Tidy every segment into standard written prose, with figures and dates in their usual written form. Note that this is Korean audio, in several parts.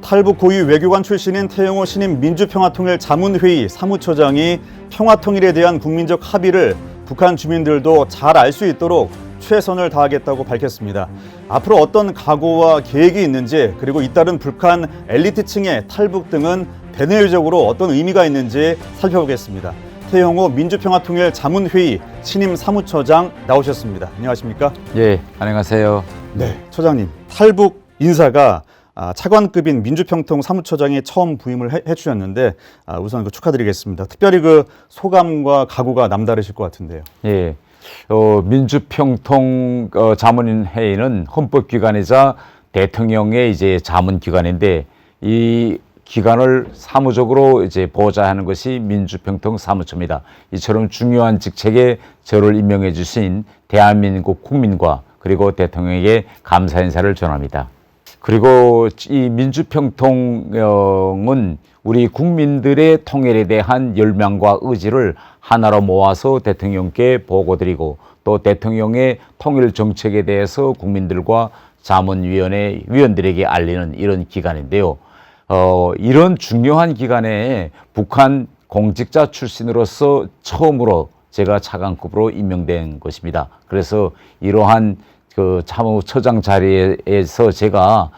탈북 고위 외교관 출신인 태영호 신임 민주평화통일 자문회의 사무처장이 평화통일에 대한 국민적 합의를 북한 주민들도 잘 알 수 있도록 최선을 다하겠다고 밝혔습니다. 앞으로 어떤 각오와 계획이 있는지, 그리고 잇따른 북한 엘리트층의 탈북 등은 대내외적으로 어떤 의미가 있는지 살펴보겠습니다. 태영호 민주평화통일 자문회의 신임 사무처장 나오셨습니다. 안녕하십니까? 예, 안녕하세요. 네, 처장님. 탈북 인사가 차관급인 민주평통 사무처장이 처음 부임을 해주셨는데 우선 축하드리겠습니다. 특별히 소감과 각오가 남다르실 것 같은데요. 예, 민주평통 자문회의는 헌법기관이자 대통령의 이제 자문기관인데 이 기관을 사무적으로 이제 보좌하는 것이 민주평통 사무처입니다. 이처럼 중요한 직책에 저를 임명해 주신 대한민국 국민과 그리고 대통령에게 감사 인사를 전합니다. 그리고 이 민주평통은 우리 국민들의 통일에 대한 열망과 의지를 하나로 모아서 대통령께 보고드리고 또 대통령의 통일 정책에 대해서 국민들과 자문위원회 위원들에게 알리는 이런 기관인데요. 이런 중요한 기관에 북한 공직자 출신으로서 처음으로 제가 차관급으로 임명된 것입니다. 그래서 이러한 사무처장 자리에서 제가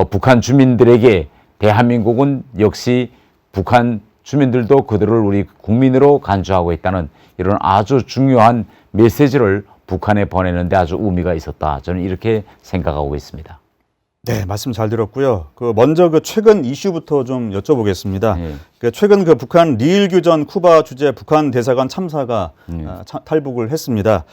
북한 주민들에게 대한민국은 역시 북한 주민들도 그들을 우리 국민으로 간주하고 있다는 이런 아주 중요한 메시지를 북한에 보내는데 아주 의미가 있었다. 저는 이렇게 생각하고 있습니다. 네, 말씀 잘 들었고요. 먼저 최근 이슈부터 좀 여쭤보겠습니다. 예. 최근 북한 리일규 전 쿠바 주재 북한 대사관 참사가 탈북을 했습니다.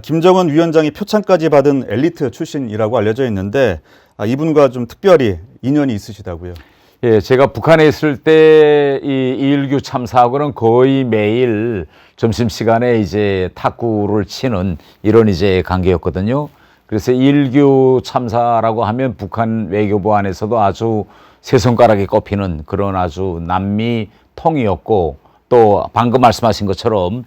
김정은 위원장이 표창까지 받은 엘리트 출신이라고 알려져 있는데 이분과 좀 특별히 인연이 있으시다고요. 예, 제가 북한에 있을 때 이 이일규 참사하고는 거의 매일 점심시간에 이제 탁구를 치는 이런 이제 관계였거든요. 그래서 이일규 참사라고 하면 북한 외교부 안에서도 아주 세 손가락에 꼽히는 그런 아주 남미 통이었고 또 방금 말씀하신 것처럼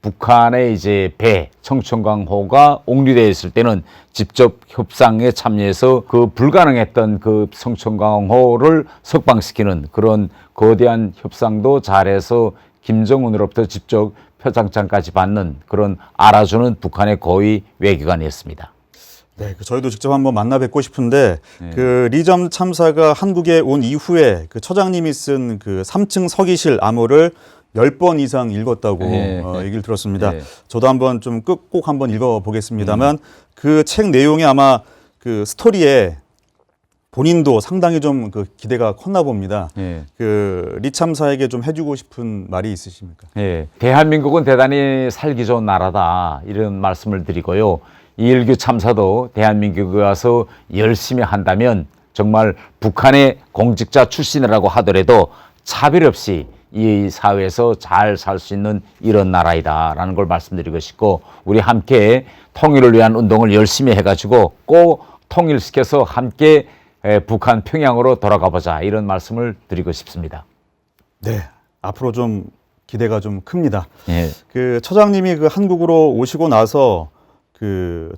북한의 이제 배 성천강호가 옥류되어 있을 때는 직접 협상에 참여해서 불가능했던 성천강호를 석방시키는 그런 거대한 협상도 잘해서 김정은으로부터 직접 표창장까지 받는 그런 알아주는 북한의 고위 외교관이었습니다. 네, 저희도 직접 한번 만나 뵙고 싶은데 네. 리점 참사가 한국에 온 이후에 처장님이 쓴 3층 서기실 암호를 10번 이상 읽었다고 얘기를 들었습니다. 저도 한번 좀 꼭 한번 읽어보겠습니다만 그 책 내용이 아마 스토리에 본인도 상당히 좀 기대가 컸나 봅니다. 리 참사에게 좀 해주고 싶은 말이 있으십니까? 대한민국은 대단히 살기 좋은 나라다 이런 말씀을 드리고요. 이일규 참사도 대한민국에 와서 열심히 한다면 정말 북한의 공직자 출신이라고 하더라도 차별 없이 이 사회에서 잘 살 수 있는 이런 나라이다라는 걸 말씀드리고 싶고 우리 함께 통일을 위한 운동을 열심히 해가지고 꼭 통일시켜서 함께 북한 평양으로 돌아가 보자 이런 말씀을 드리고 싶습니다. 네, 앞으로 좀 기대가 좀 큽니다. 예. 처장님이 한국으로 오시고 나서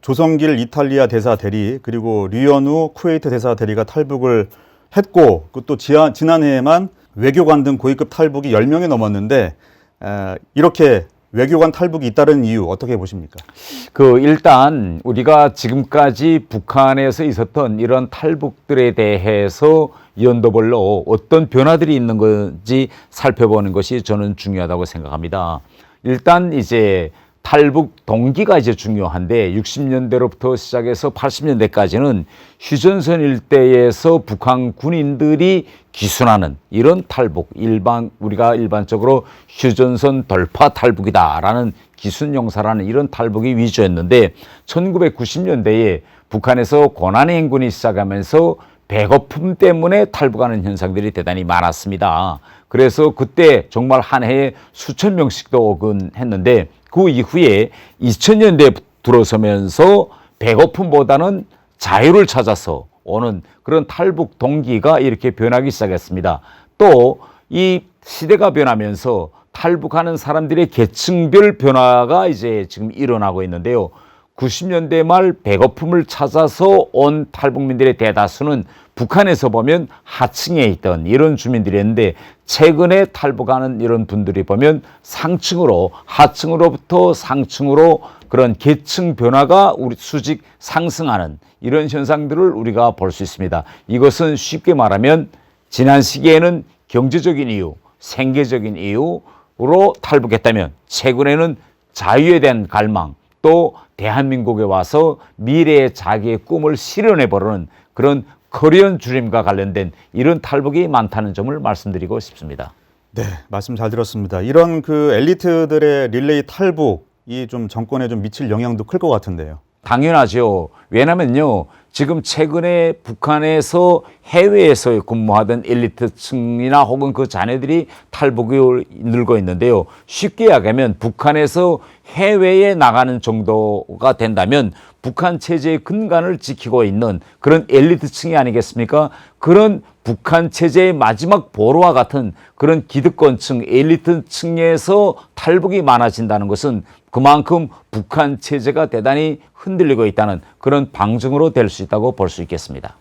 조성길 이탈리아 대사 대리 그리고 류현우 쿠웨이트 대사 대리가 탈북을 했고 또 지난해에만 외교관 등 고위급 탈북이 10명이 넘었는데 이렇게 외교관 탈북이 잇따른 이유 어떻게 보십니까? 일단 우리가 지금까지 북한에서 있었던 이런 탈북들에 대해서 연도별로 어떤 변화들이 있는 건지 살펴보는 것이 저는 중요하다고 생각합니다. 일단 이제 탈북 동기가 이제 중요한데 60년대로부터 시작해서 80년대까지는 휴전선 일대에서 북한 군인들이 기순하는 이런 탈북, 우리가 일반적으로 휴전선 돌파 탈북이다라는 기순용사라는 이런 탈북이 위주였는데 1990년대에 북한에서 고난의 행군이 시작하면서 배고픔 때문에 탈북하는 현상들이 대단히 많았습니다. 그래서 그때 정말 한 해에 수천 명씩도 오곤 했는데 그 이후에 2000년대에 들어서면서 배고픔보다는 자유를 찾아서 오는 그런 탈북 동기가 이렇게 변하기 시작했습니다. 또 이 시대가 변하면서 탈북하는 사람들의 계층별 변화가 이제 지금 일어나고 있는데요. 90년대 말 배고픔을 찾아서 온 탈북민들의 대다수는 북한에서 보면 하층에 있던 이런 주민들이었는데 최근에 탈북하는 이런 분들이 보면 상층으로 하층으로부터 상층으로 그런 계층 변화가 우리 수직 상승하는 이런 현상들을 우리가 볼 수 있습니다. 이것은 쉽게 말하면 지난 시기에는 경제적인 이유, 생계적인 이유로 탈북했다면 최근에는 자유에 대한 갈망, 또 대한민국에 와서 미래의 자기의 꿈을 실현해보려는 그런 커리어 드림과 관련된 이런 탈북이 많다는 점을 말씀드리고 싶습니다. 네, 말씀 잘 들었습니다. 이런 그 엘리트들의 릴레이 탈북이 좀 정권에 좀 미칠 영향도 클 것 같은데요. 당연하죠. 왜냐면요, 지금 최근에 북한에서 해외에서 근무하던 엘리트층이나 혹은 그 자녀들이 탈북이 늘고 있는데요. 쉽게 이야기하면 북한에서 해외에 나가는 정도가 된다면 북한 체제의 근간을 지키고 있는 그런 엘리트층이 아니겠습니까? 그런 북한 체제의 마지막 보루와 같은 그런 기득권층, 엘리트층에서 탈북이 많아진다는 것은 그만큼 북한 체제가 대단히 흔들리고 있다는 그런 방증으로 될 수 있다고 볼 수 있겠습니다.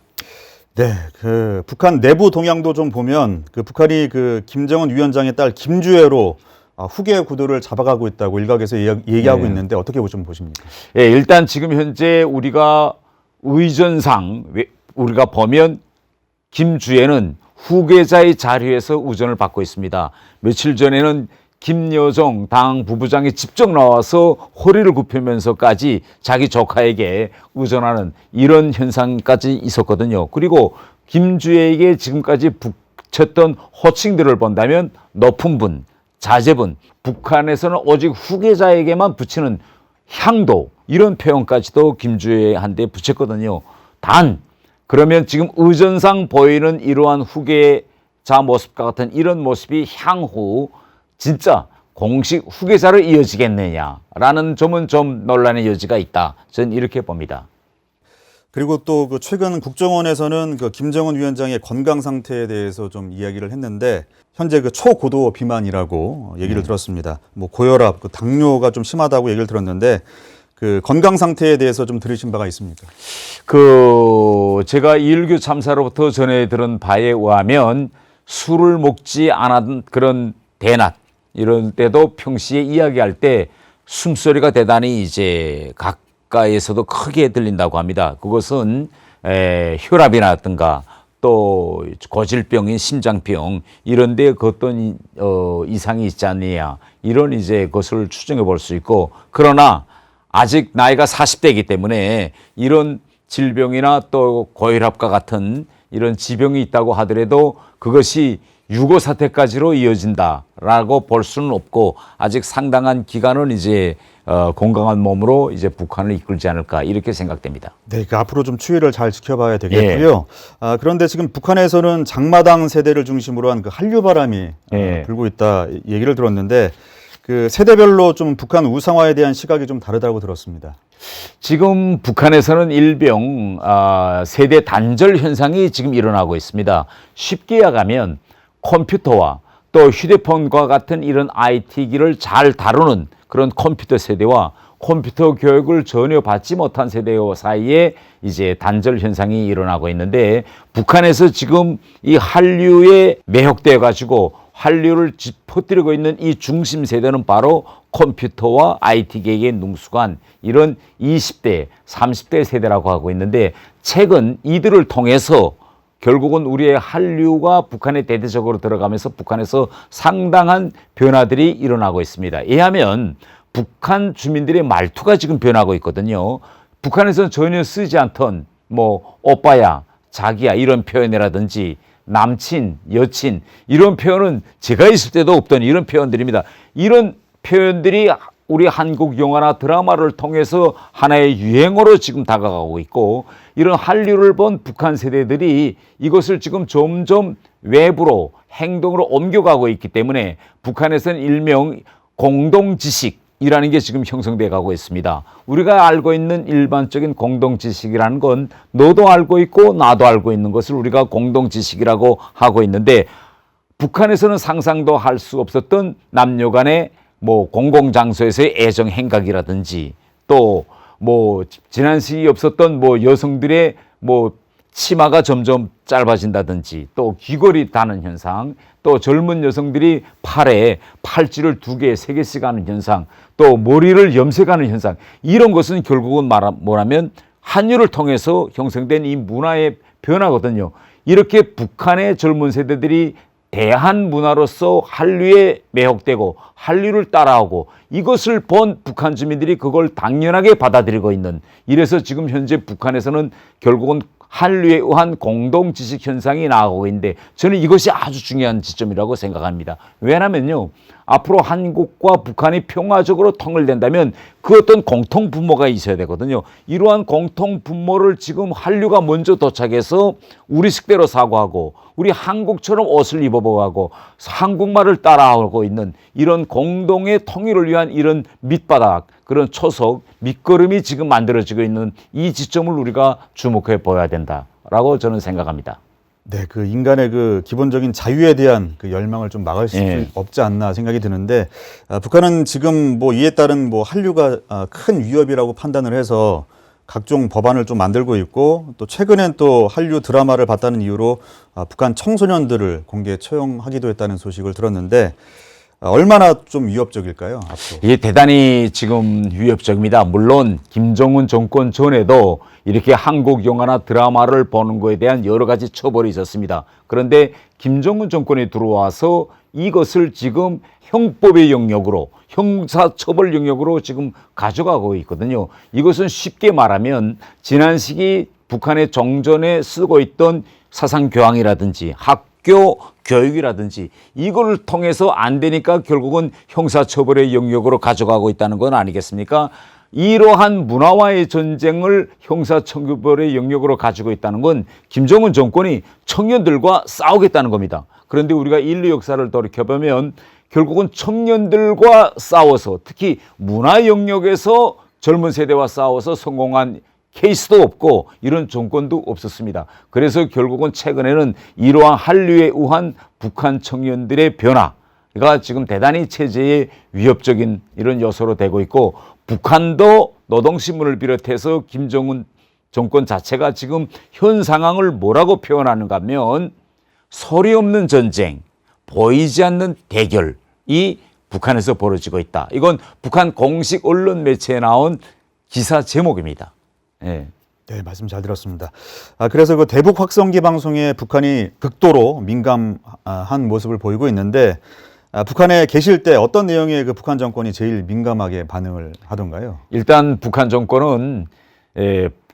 네, 그 북한 내부 동향도 좀 보면 그 북한이 그 김정은 위원장의 딸 김주애로 후계 구도를 잡아가고 있다고 일각에서 얘기하고 있는데 어떻게 좀 보십니까? 예, 일단 지금 현재 우리가 의전상 우리가 보면 김주애는 후계자의 자리에서 우전을 받고 있습니다. 며칠 전에는 김여정 당 부부장이 직접 나와서 허리를 굽히면서까지 자기 조카에게 의존하는 이런 현상까지 있었거든요. 그리고 김주애에게 지금까지 붙였던 호칭들을 본다면 높은 분, 자제분, 북한에서는 오직 후계자에게만 붙이는 향도 이런 표현까지도 김주애한테 붙였거든요. 단 그러면 지금 의전상 보이는 이러한 후계자 모습과 같은 이런 모습이 향후 진짜 공식 후계자로 이어지겠느냐라는 점은 좀 논란의 여지가 있다. 저는 이렇게 봅니다. 그리고 또 그 최근 국정원에서는 그 김정은 위원장의 건강 상태에 대해서 좀 이야기를 했는데 현재 그 초고도 비만이라고 얘기를 들었습니다. 뭐 고혈압, 그 당뇨가 좀 심하다고 얘기를 들었는데 그 건강 상태에 대해서 좀 들으신 바가 있습니까? 제가 이일교 참사로부터 전해 들은 바에 의하면 술을 먹지 않았던 그런 대낮 이런 때도 평시에 이야기할 때 숨소리가 대단히 이제 가까이에서도 크게 들린다고 합니다. 그것은 혈압이라든가 또 고질병인 심장병 이런 데 그 어떤 이상이 있지 않느냐 이런 이제 것을 추정해 볼 수 있고, 그러나 아직 나이가 40대이기 때문에 이런 질병이나 또 고혈압과 같은 이런 지병이 있다고 하더라도 그것이 유고 사태까지로 이어진다라고 볼 수는 없고 아직 상당한 기간은 이제 건강한 몸으로 이제 북한을 이끌지 않을까 이렇게 생각됩니다. 네, 그 앞으로 좀 추이를 잘 지켜봐야 되겠고요. 그런데 지금 북한에서는 장마당 세대를 중심으로 한 그 한류 바람이 불고 있다 얘기를 들었는데 그 세대별로 좀 북한 우상화에 대한 시각이 좀 다르다고 들었습니다. 지금 북한에서는 일병 세대 단절 현상이 지금 일어나고 있습니다. 쉽게 이야기하면 컴퓨터와 또 휴대폰과 같은 이런 IT기를 잘 다루는 그런 컴퓨터 세대와 컴퓨터 교육을 전혀 받지 못한 세대 사이에 이제 단절 현상이 일어나고 있는데, 북한에서 지금 이 한류에 매혹되어 가지고 한류를 퍼뜨리고 있는 이 중심 세대는 바로 컴퓨터와 IT계에 능숙한 이런 20대, 30대 세대라고 하고 있는데, 최근 이들을 통해서 결국은 우리의 한류가 북한에 대대적으로 들어가면서 북한에서 상당한 변화들이 일어나고 있습니다. 이하면 북한 주민들의 말투가 지금 변하고 있거든요. 북한에서는 전혀 쓰지 않던 뭐 오빠야, 자기야 이런 표현이라든지 남친, 여친 이런 표현은 제가 있을 때도 없던 이런 표현들입니다. 이런 표현들이 우리 한국 영화나 드라마를 통해서 하나의 유행어로 지금 다가가고 있고, 이런 한류를 본 북한 세대들이 이것을 지금 점점 외부로 행동으로 옮겨가고 있기 때문에 북한에서는 일명 공동지식이라는 게 지금 형성돼 가고 있습니다. 우리가 알고 있는 일반적인 공동지식이라는 건 너도 알고 있고 나도 알고 있는 것을 우리가 공동지식이라고 하고 있는데, 북한에서는 상상도 할 수 없었던 남녀 간의 뭐 공공장소에서의 애정 행각이라든지 또 뭐 지난 시기 없었던 뭐 여성들의 뭐 치마가 점점 짧아진다든지 또 귀걸이 다는 현상, 또 젊은 여성들이 팔에 팔찌를 2개, 3개씩 하는 현상, 또 머리를 염색하는 현상, 이런 것은 결국은 뭐라면 한류를 통해서 형성된 이 문화의 변화거든요. 이렇게 북한의 젊은 세대들이 대한 문화로서 한류에 매혹되고 한류를 따라하고 이것을 본 북한 주민들이 그걸 당연하게 받아들이고 있는, 이래서 지금 현재 북한에서는 결국은 한류에 의한 공동 지식 현상이 나아가고 있는데, 저는 이것이 아주 중요한 지점이라고 생각합니다. 왜냐면요, 앞으로 한국과 북한이 평화적으로 통일된다면 그 어떤 공통 분모가 있어야 되거든요. 이러한 공통 분모를 지금 한류가 먼저 도착해서 우리 식대로 사고하고 우리 한국처럼 옷을 입어보고 한국말을 따라하고 있는 이런 공동의 통일을 위한 이런 밑바닥, 그런 초석, 밑거름이 지금 만들어지고 있는 이 지점을 우리가 주목해 보아야 된다라고 저는 생각합니다. 네, 그 인간의 그 기본적인 자유에 대한 그 열망을 좀 막을 수 없지 않나 생각이 드는데, 북한은 지금 뭐 이에 따른 뭐 한류가 큰 위협이라고 판단을 해서 각종 법안을 좀 만들고 있고, 또 최근엔 또 한류 드라마를 봤다는 이유로 북한 청소년들을 공개 처형하기도 했다는 소식을 들었는데, 얼마나 좀 위협적일까요, 앞으로? 이게 대단히 지금 위협적입니다. 물론 김정은 정권 전에도 이렇게 한국 영화나 드라마를 보는 것에 대한 여러 가지 처벌이 있었습니다. 그런데 김정은 정권이 들어와서 이것을 지금 형법의 영역으로, 형사처벌 영역으로 지금 가져가고 있거든요. 이것은 쉽게 말하면 지난 시기 북한의 정전에 쓰고 있던 사상교황이라든지 학교 교육이라든지 이걸 통해서 안 되니까 결국은 형사처벌의 영역으로 가져가고 있다는 건 아니겠습니까? 이러한 문화와의 전쟁을 형사처벌의 영역으로 가지고 있다는 건 김정은 정권이 청년들과 싸우겠다는 겁니다. 그런데 우리가 인류 역사를 돌이켜보면 결국은 청년들과 싸워서, 특히 문화 영역에서 젊은 세대와 싸워서 성공한 케이스도 없고 이런 정권도 없었습니다. 그래서 결국은 최근에는 이러한 한류에 의한 북한 청년들의 변화가 지금 대단히 체제의 위협적인 이런 요소로 되고 있고, 북한도 노동신문을 비롯해서 김정은 정권 자체가 지금 현 상황을 뭐라고 표현하는가 하면 소리 없는 전쟁, 보이지 않는 대결이 북한에서 벌어지고 있다. 이건 북한 공식 언론 매체에 나온 기사 제목입니다. 네. 네, 말씀 잘 들었습니다. 그래서 그 대북 확성기 방송에 북한이 극도로 민감한 모습을 보이고 있는데, 북한에 계실 때 어떤 내용에 그 북한 정권이 제일 민감하게 반응을 하던가요? 일단 북한 정권은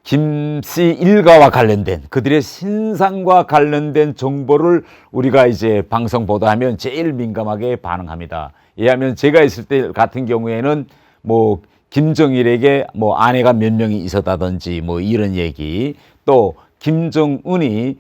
김씨 일가와 관련된, 그들의 신상과 관련된 정보를 우리가 이제 방송 보도하면 제일 민감하게 반응합니다. 이하면 제가 있을 때 같은 경우에는 뭐 김정일에게 뭐 아내가 몇 명이 있었다든지 뭐 이런 얘기, 또 김정은이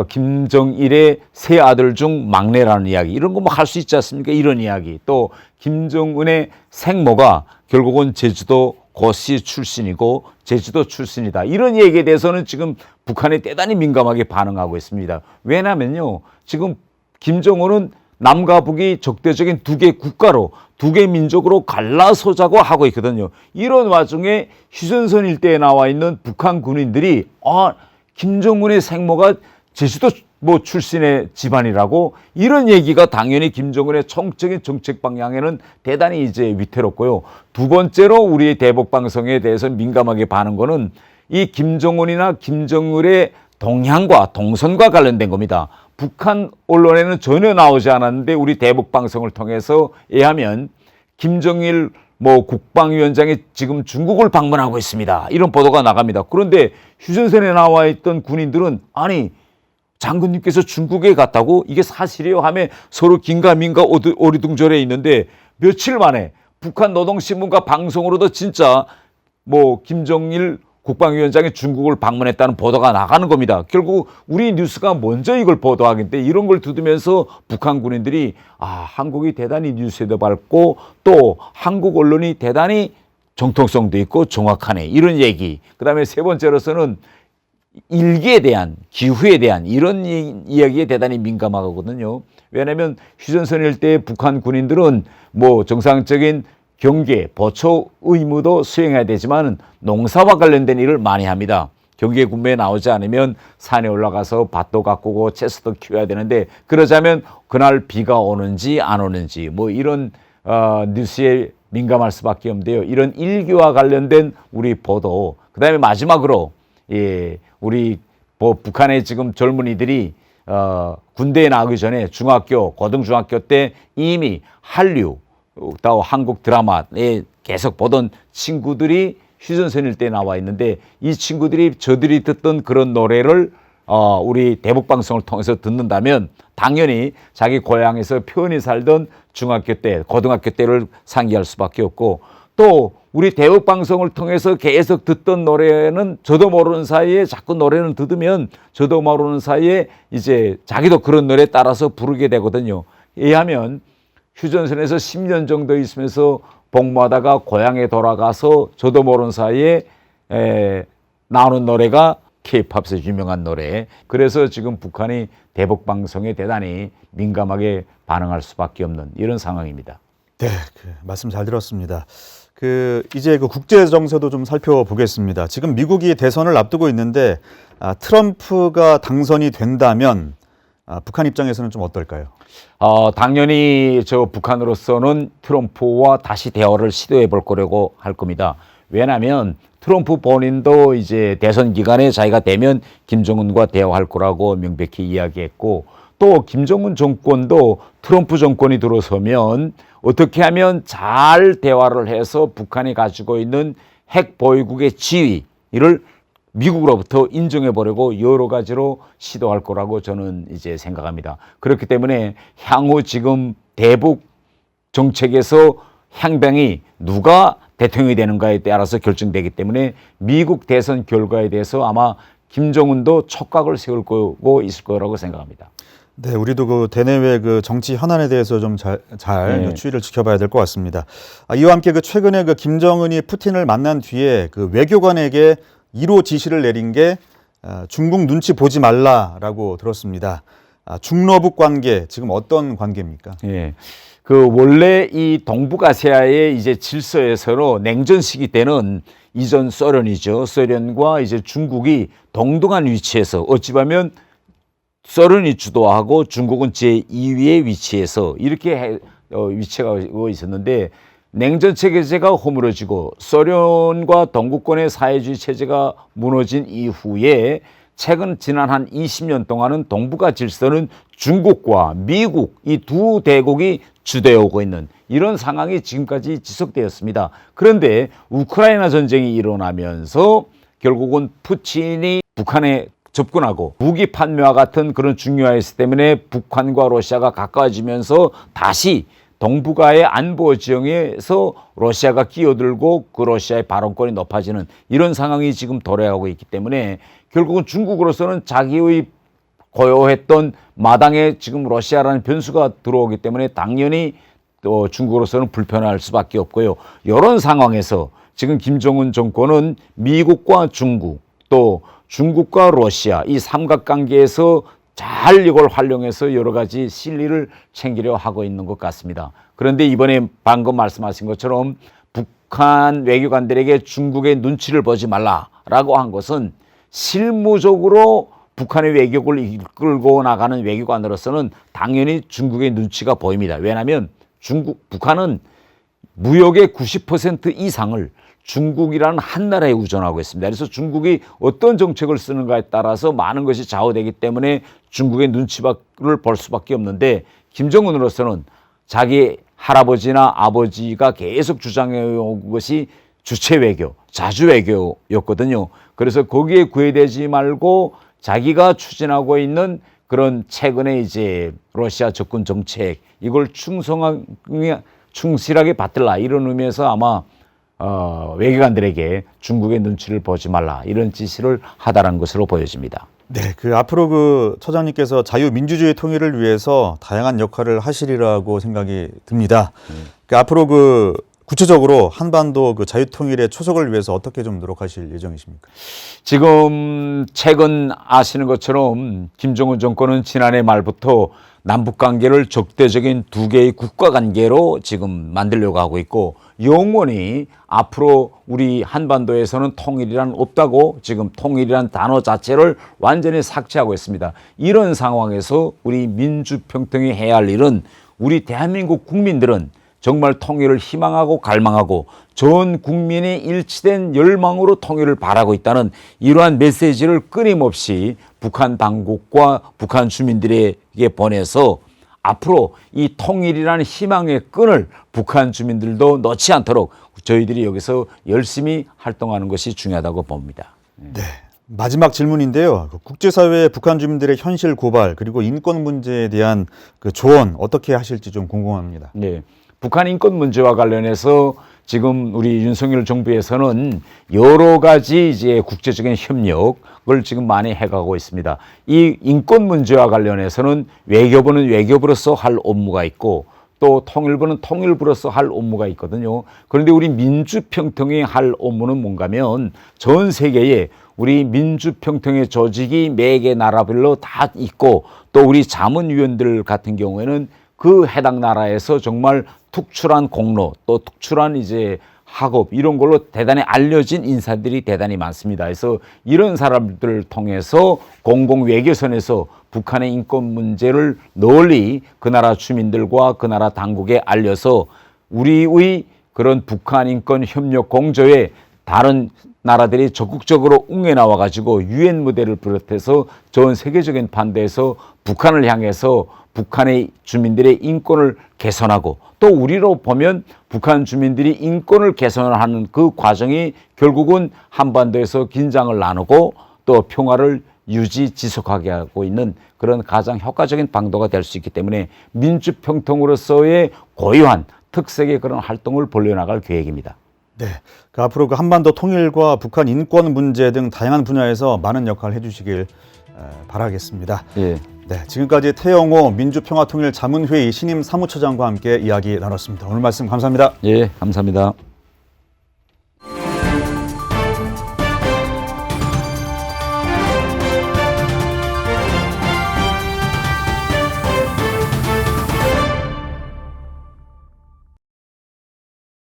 김정일의 세 아들 중 막내라는 이야기, 이런 거 뭐 할 수 있지 않습니까? 이런 이야기, 또 김정은의 생모가 결국은 제주도 고시 출신이고 제주도 출신이다, 이런 얘기에 대해서는 지금 북한이 대단히 민감하게 반응하고 있습니다. 왜냐면요, 지금 김정은은 남과 북이 적대적인 2개 국가로, 2개 민족으로 갈라서자고 하고 있거든요. 이런 와중에 휴전선 일대에 나와 있는 북한 군인들이 김정은의 생모가 제주도 뭐 출신의 집안이라고, 이런 얘기가 당연히 김정은의 총적인 정책 방향에는 대단히 이제 위태롭고요. 두 번째로 우리의 대북 방송에 대해서 민감하게 반응 거는 이 김정은이나 김정일의 동향과 동선과 관련된 겁니다. 북한 언론에는 전혀 나오지 않았는데 우리 대북 방송을 통해서 예하면 김정일 뭐 국방위원장이 지금 중국을 방문하고 있습니다, 이런 보도가 나갑니다. 그런데 휴전선에 나와 있던 군인들은 아니 장군님께서 중국에 갔다고, 이게 사실이요 하며 서로 긴가민가 오리둥절해 있는데, 며칠 만에 북한 노동신문과 방송으로도 진짜 뭐 김정일 국방위원장이 중국을 방문했다는 보도가 나가는 겁니다. 결국 우리 뉴스가 먼저 이걸 보도하겠는데, 이런 걸 두드면서 북한 군인들이 한국이 대단히 뉴스에도 밝고 또 한국 언론이 대단히 정통성도 있고 정확하네, 이런 얘기. 그 다음에 세 번째로서는 일기에 대한, 기후에 대한 이런 이야기에 대단히 민감하거든요. 왜냐하면 휴전선 일대의 북한 군인들은 뭐 정상적인 경계, 보초 의무도 수행해야 되지만 농사와 관련된 일을 많이 합니다. 경계 군부에 나오지 않으면 산에 올라가서 밭도 가꾸고 채소도 키워야 되는데, 그러자면 그날 비가 오는지 안 오는지 뭐 이런 뉴스에 민감할 수밖에 없는데요. 이런 일기와 관련된 우리 보도, 그다음에 마지막으로 우리 북한의 지금 젊은이들이 군대에 나가기 전에 중학교, 고등중학교 때 이미 한류, 또 한국 드라마에 계속 보던 친구들이 휴전선일 때 나와 있는데, 이 친구들이 저들이 듣던 그런 노래를 우리 대북방송을 통해서 듣는다면 당연히 자기 고향에서 편히 살던 중학교 때, 고등학교 때를 상기할 수밖에 없고, 또 우리 대북방송을 통해서 계속 듣던 노래는 저도 모르는 사이에 자꾸 노래는 들으면 저도 모르는 사이에 이제 자기도 그런 노래 따라서 부르게 되거든요. 이하면 휴전선에서 10년 정도 있으면서 복무하다가 고향에 돌아가서 저도 모르는 사이에 나오는 노래가 K-팝에서 유명한 노래. 그래서 지금 북한이 대북방송에 대단히 민감하게 반응할 수밖에 없는 이런 상황입니다. 네, 말씀 잘 들었습니다. 이제 국제 정세도 좀 살펴보겠습니다. 지금 미국이 대선을 앞두고 있는데 트럼프가 당선이 된다면 북한 입장에서는 좀 어떨까요? 당연히 북한으로서는 트럼프와 다시 대화를 시도해 볼 거라고 할 겁니다. 왜냐하면 트럼프 본인도 이제 대선 기간에 자기가 되면 김정은과 대화할 거라고 명백히 이야기했고, 또 김정은 정권도 트럼프 정권이 들어서면 어떻게 하면 잘 대화를 해서 북한이 가지고 있는 핵 보유국의 지위를 미국으로부터 인정해 보려고 여러 가지로 시도할 거라고 저는 이제 생각합니다. 그렇기 때문에 향후 지금 대북 정책에서 향방이 누가 대통령이 되는가에 따라서 결정되기 때문에 미국 대선 결과에 대해서 아마 김정은도 촉각을 세울 거고 있을 거라고 생각합니다. 네, 우리도 대내외 정치 현안에 대해서 좀 잘 추이를 지켜봐야 될 것 같습니다. 이와 함께 최근에 김정은이 푸틴을 만난 뒤에 외교관에게 1호 지시를 내린 게 중국 눈치 보지 말라라고 들었습니다. 중러북 관계, 지금 어떤 관계입니까? 예. 원래 이 동북아시아의 이제 질서에서로 냉전 시기 때는 이전 소련이죠. 소련과 이제 중국이 동등한 위치에서, 어찌 보면 소련이 주도하고 중국은 제2위의 위치에서 이렇게 위치가 있었는데, 냉전 체제가 허물어지고 소련과 동구권의 사회주의 체제가 무너진 이후에 최근 지난 한 20년 동안은 동북아 질서는 중국과 미국 이 두 대국이 주도해 오고 있는 이런 상황이 지금까지 지속되었습니다. 그런데 우크라이나 전쟁이 일어나면서 결국은 푸틴이 북한에 접근하고 무기 판매와 같은 그런 중요했기 때문에 북한과 러시아가 가까워지면서 다시 동북아의 안보 지형에서 러시아가 끼어들고 그 러시아의 발언권이 높아지는 이런 상황이 지금 도래하고 있기 때문에 결국은 중국으로서는 자기의 고요했던 마당에 지금 러시아라는 변수가 들어오기 때문에 당연히 또 중국으로서는 불편할 수밖에 없고요. 이런 상황에서 지금 김정은 정권은 미국과 중국 또 중국과 러시아 이 삼각관계에서 잘 이걸 활용해서 여러 가지 실리를 챙기려 하고 있는 것 같습니다. 그런데 이번에 방금 말씀하신 것처럼 북한 외교관들에게 중국의 눈치를 보지 말라라고 한 것은 실무적으로 북한의 외교를 이끌고 나가는 외교관으로서는 당연히 중국의 눈치가 보입니다. 왜냐하면 북한은 무역의 90% 이상을 중국이라는 한 나라에 의존하고 있습니다. 그래서 중국이 어떤 정책을 쓰는가에 따라서 많은 것이 좌우되기 때문에 중국의 눈치를 볼 수밖에 없는데, 김정은으로서는 자기 할아버지나 아버지가 계속 주장해온 것이 주체 외교, 자주 외교였거든요. 그래서 거기에 구애되지 말고 자기가 추진하고 있는 그런 최근에 이제 러시아 접근 정책 이걸 충실하게 받들라 이런 의미에서 아마 외교관들에게 중국의 눈치를 보지 말라 이런 지시를 하다라는 것으로 보여집니다. 네, 앞으로 처장님께서 자유민주주의 통일을 위해서 다양한 역할을 하시리라고 생각이 듭니다. 앞으로 구체적으로 한반도 자유통일의 초석을 위해서 어떻게 좀 노력하실 예정이십니까? 지금 최근 아시는 것처럼 김정은 정권은 지난해 말부터 남북 관계를 적대적인 두 개의 국가 관계로 지금 만들려고 하고 있고 영원히 앞으로 우리 한반도에서는 통일이란 없다고 지금 통일이란 단어 자체를 완전히 삭제하고 있습니다. 이런 상황에서 우리 민주평통이 해야 할 일은 우리 대한민국 국민들은 정말 통일을 희망하고 갈망하고 전 국민이 일치된 열망으로 통일을 바라고 있다는 이러한 메시지를 끊임없이 북한 당국과 북한 주민들에게 보내서 앞으로 이 통일이라는 희망의 끈을 북한 주민들도 놓지 않도록 저희들이 여기서 열심히 활동하는 것이 중요하다고 봅니다. 네. 마지막 질문인데요. 국제사회의 북한 주민들의 현실 고발 그리고 인권 문제에 대한 그 조언 어떻게 하실지 좀 궁금합니다. 네. 북한 인권 문제와 관련해서 지금 우리 윤석열 정부에서는 여러 가지 이제 국제적인 협력을 지금 많이 해가고 있습니다. 이 인권 문제와 관련해서는 외교부는 외교부로서 할 업무가 있고 또 통일부는 통일부로서 할 업무가 있거든요. 그런데 우리 민주평통이 할 업무는 뭔가면 전 세계에 우리 민주평통의 조직이 매 개 나라별로 다 있고 또 우리 자문위원들 같은 경우에는 그 해당 나라에서 정말 특출한 공로 또 특출한 이제 학업 이런 걸로 대단히 알려진 인사들이 대단히 많습니다. 그래서 이런 사람들을 통해서 공공 외교선에서 북한의 인권 문제를 널리 그 나라 주민들과 그 나라 당국에 알려서 우리의 그런 북한 인권 협력 공조에 다른 나라들이 적극적으로 응해 나와 가지고 유엔 무대를 비롯해서 전 세계적인 판대에서 북한을 향해서 북한의 주민들의 인권을 개선하고 또 우리로 보면 북한 주민들이 인권을 개선하는 그 과정이 결국은 한반도에서 긴장을 나누고 또 평화를 유지 지속하게 하고 있는 그런 가장 효과적인 방도가 될 수 있기 때문에 민주평통으로서의 고유한 특색의 그런 활동을 벌려나갈 계획입니다. 네, 그 앞으로 그 한반도 통일과 북한 인권 문제 등 다양한 분야에서 많은 역할을 해주시길 바라겠습니다. 예. 네, 지금까지 태영호 민주평화통일자문회의 신임 사무처장과 함께 이야기 나눴습니다. 오늘 말씀 감사합니다. 예, 감사합니다.